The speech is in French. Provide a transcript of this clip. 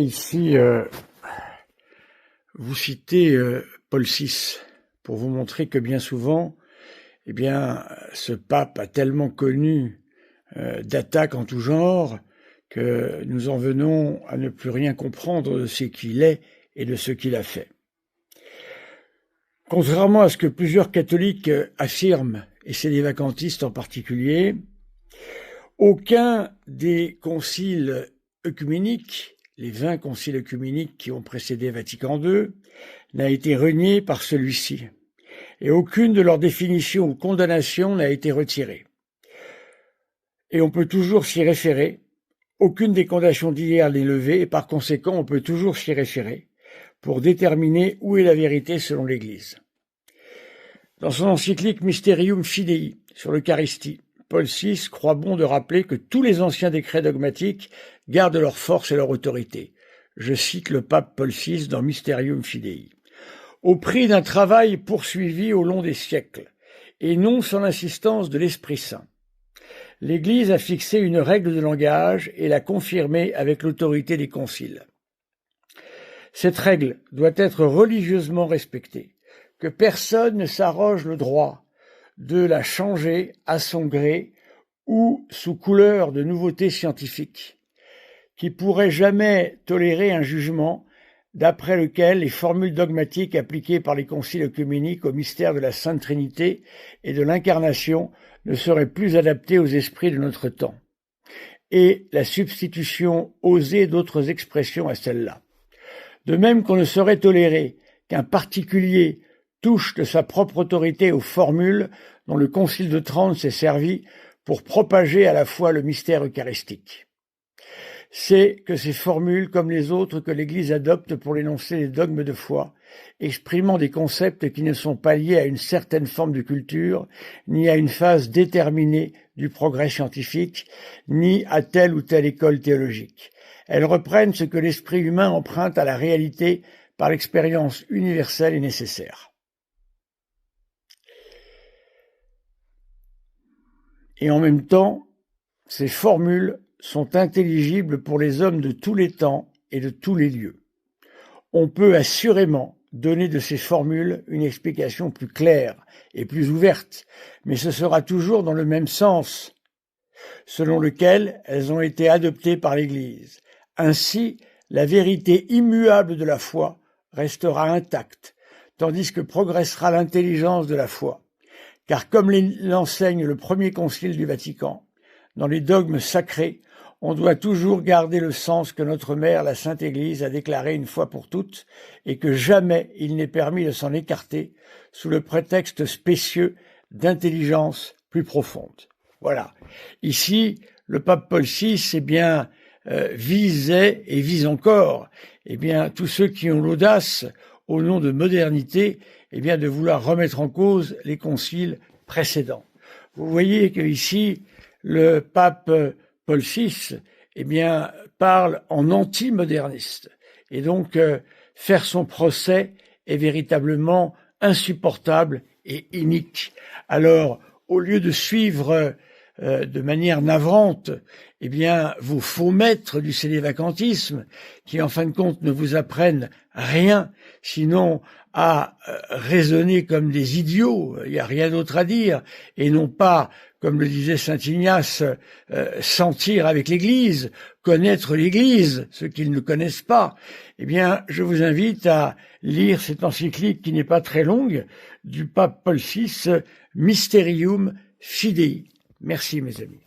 ici vous citer Paul VI pour vous montrer que bien souvent, ce pape a tellement connu d'attaques en tout genre que nous en venons à ne plus rien comprendre de ce qu'il est et de ce qu'il a fait. Contrairement à ce que plusieurs catholiques affirment, et c'est les vacantistes en particulier, aucun des conciles œcuméniques, les 20 conciles œcuméniques qui ont précédé Vatican II, n'a été renié par celui-ci, et aucune de leurs définitions ou condamnations n'a été retirée. Et on peut toujours s'y référer, aucune des condamnations d'hier n'est levée, et par conséquent on peut toujours s'y référer pour déterminer où est la vérité selon l'Église. Dans son encyclique Mysterium Fidei sur l'Eucharistie, Paul VI croit bon de rappeler que tous les anciens décrets dogmatiques gardent leur force et leur autorité. Je cite le pape Paul VI dans Mysterium Fidei. Au prix d'un travail poursuivi au long des siècles, et non sans l'insistance de l'Esprit Saint, l'Église a fixé une règle de langage et l'a confirmée avec l'autorité des conciles. Cette règle doit être religieusement respectée, que personne ne s'arroge le droit de la changer à son gré ou sous couleur de nouveautés scientifiques, qui pourrait jamais tolérer un jugement d'après lequel les formules dogmatiques appliquées par les conciles œcuméniques au mystère de la Sainte Trinité et de l'Incarnation ne seraient plus adaptées aux esprits de notre temps, et la substitution osée d'autres expressions à celle-là. De même qu'on ne saurait tolérer qu'un particulier touche de sa propre autorité aux formules dont le Concile de Trente s'est servi pour propager à la fois le mystère eucharistique. C'est que ces formules, comme les autres que l'Église adopte pour énoncer les dogmes de foi, exprimant des concepts qui ne sont pas liés à une certaine forme de culture, ni à une phase déterminée du progrès scientifique, ni à telle ou telle école théologique. Elles reprennent ce que l'esprit humain emprunte à la réalité par l'expérience universelle et nécessaire. Et en même temps, ces formules sont intelligibles pour les hommes de tous les temps et de tous les lieux. On peut assurément donner de ces formules une explication plus claire et plus ouverte, mais ce sera toujours dans le même sens, selon lequel elles ont été adoptées par l'Église. Ainsi, la vérité immuable de la foi restera intacte, tandis que progressera l'intelligence de la foi. Car comme l'enseigne le premier concile du Vatican, dans les dogmes sacrés, on doit toujours garder le sens que notre mère, la Sainte Église, a déclaré une fois pour toutes, et que jamais il n'est permis de s'en écarter sous le prétexte spécieux d'intelligence plus profonde. Voilà. Ici, le pape Paul VI, visait et vise encore, tous ceux qui ont l'audace, au nom de modernité, de vouloir remettre en cause les conciles précédents. Vous voyez que ici, le pape Paul VI, parle en anti-moderniste. Et donc, faire son procès est véritablement insupportable et inique. Alors, au lieu de suivre de manière navrante, vos faux maîtres du sénévacantisme, qui en fin de compte ne vous apprennent rien, sinon à raisonner comme des idiots, il n'y a rien d'autre à dire, et non pas, comme le disait saint Ignace, sentir avec l'Église, connaître l'Église, ce qu'ils ne connaissent pas. Je vous invite à lire cette encyclique qui n'est pas très longue, du pape Paul VI, Mysterium Fidei. Merci mes amis.